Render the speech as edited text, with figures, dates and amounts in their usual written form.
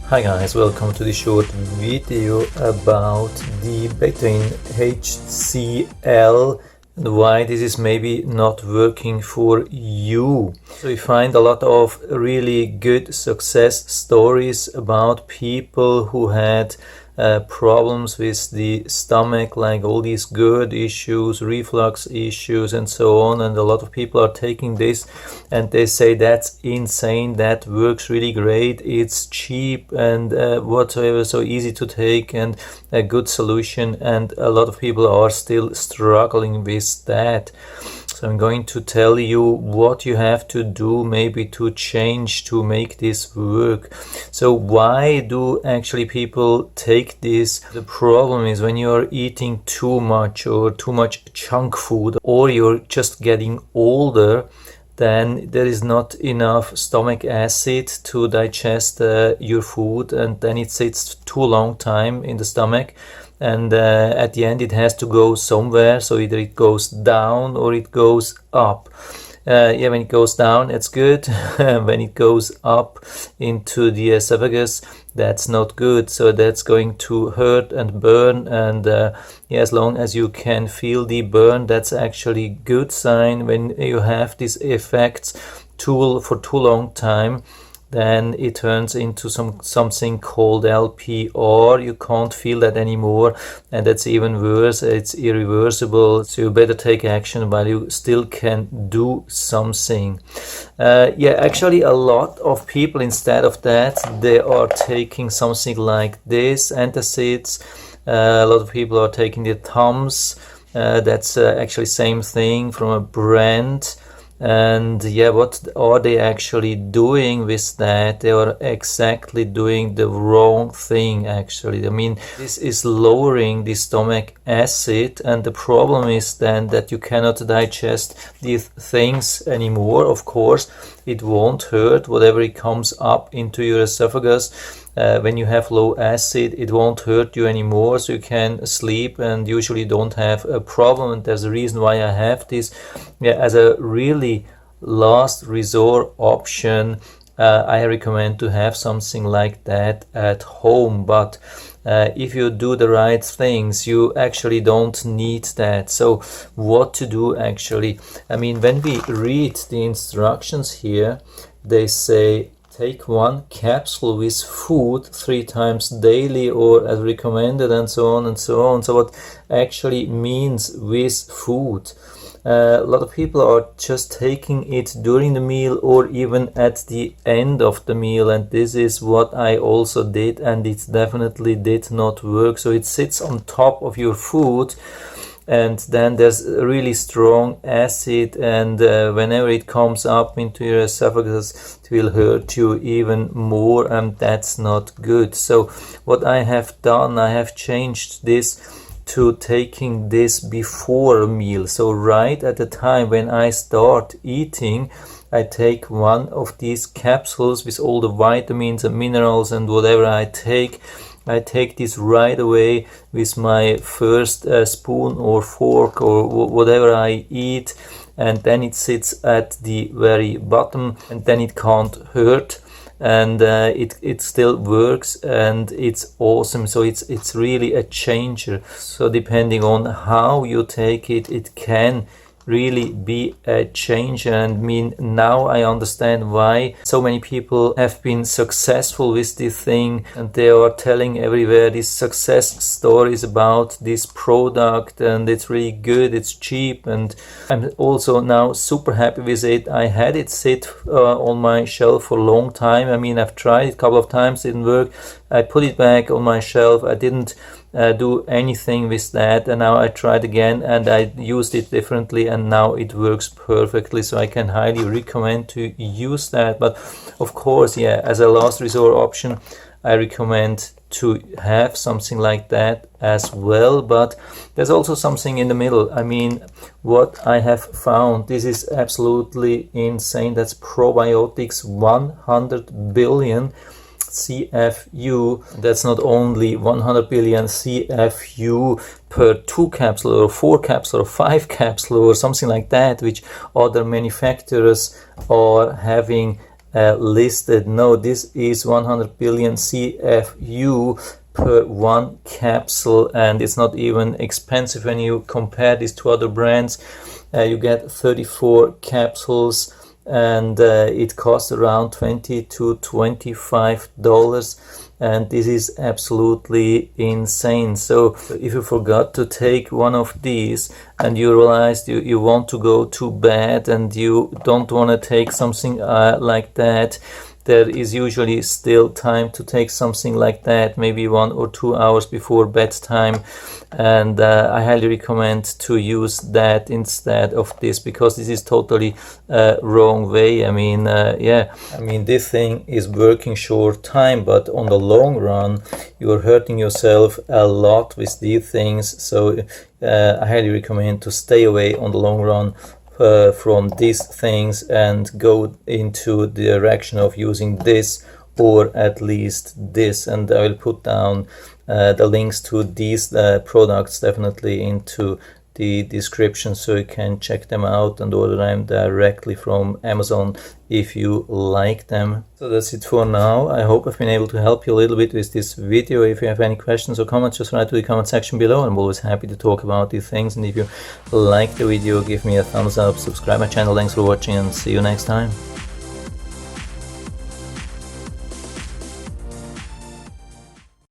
Hi guys, welcome to this short video about the Betaine HCL and why this is maybe not working for you. So we find a lot of really good success stories about people who had problems with the stomach, like all these GERD issues, reflux issues and so on, and a lot of people are taking this and they say that's insane, that works really great, it's cheap and whatsoever, so easy to take and a good solution, and a lot of people are still struggling with that. So I'm going to tell you what you have to do maybe to change to make this work. So why do actually people take this? The problem is when you're eating too much or too much junk food, or you're just getting older, then there is not enough stomach acid to digest your food, and then it sits too long time in the stomach, and at the end it has to go somewhere, so either it goes down or it goes up. When it goes down, it's good. When it goes up into the esophagus, that's not good. So that's going to hurt and burn, and as long as you can feel the burn, that's actually good sign. When you have these effects for too long time, then it turns into something called LPR. You can't feel that anymore, and that's even worse. It's irreversible, so you better take action while you still can do something. Actually a lot of people, instead of that, they are taking something like this, antacids. A lot of people are taking the Tums. That's actually same thing from a brand. And what are they actually doing with that? They are exactly doing the wrong thing, actually. I mean, this is lowering the stomach acid, and the problem is then that you cannot digest these things anymore. Of course, it won't hurt whatever it comes up into your esophagus. When you have low acid, it won't hurt you anymore, so you can sleep and usually don't have a problem. And there's a reason why I have this as a really last resort option. I recommend to have something like that at home, but if you do the right things, you actually don't need that. So what to do actually? I mean, when we read the instructions here, they say take 1 capsule with food 3 times daily or as recommended, and so on and so on. So what actually means with food? A lot of people are just taking it during the meal or even at the end of the meal, and this is what I also did, and it definitely did not work. So it sits on top of your food, and then there's really strong acid, and whenever it comes up into your esophagus, it will hurt you even more, and that's not good. So what I have done, I have changed this to taking this before a meal. So right at the time when I start eating, I take 1 of these capsules with all the vitamins and minerals and whatever I take this right away with my first spoon or fork or whatever I eat, and then it sits at the very bottom, and then it can't hurt, and it still works, and it's awesome. So it's really a changer. So depending on how you take it, it can really be a change. And I mean, now I understand why so many people have been successful with this thing, and they are telling everywhere these success stories about this product, and it's really good, it's cheap, and I'm also now super happy with it. I had it sit on my shelf for a long time. I mean, I've tried it a couple of times, didn't work. I put it back on my shelf. I didn't do anything with that, and now I tried again and I used it differently, and now it works perfectly. So I can highly recommend to use that. But of course, as a last resort option, I recommend to have something like that as well. But there's also something in the middle. I mean, what I have found, this is absolutely insane. That's probiotics, 100 billion CFU. That's not only 100 billion CFU per 2 capsule or 4 capsule or 5 capsule or something like that, which other manufacturers are having listed. No, this is 100 billion CFU per one capsule, and it's not even expensive when you compare this to other brands. You get 34 capsules, and it costs around $20 to $25, and this is absolutely insane. So if you forgot to take one of these and you realized you want to go to bed and you don't want to take something like that, there is usually still time to take something like that, maybe 1 or 2 hours before bedtime, and I highly recommend to use that instead of this, because this is totally wrong way. I mean, this thing is working short time, but on the long run you're hurting yourself a lot with these things. So I highly recommend to stay away on the long run from these things and go into the direction of using this, or at least this. And I will put down the links to these products definitely into the description, so you can check them out and order them directly from Amazon if you like them. So that's it for now. I hope I've been able to help you a little bit with this video. If you have any questions or comments, just write to the comment section below. I'm always happy to talk about these things. And if you like the video, give me a thumbs up, subscribe my channel. Thanks for watching, and see you next time.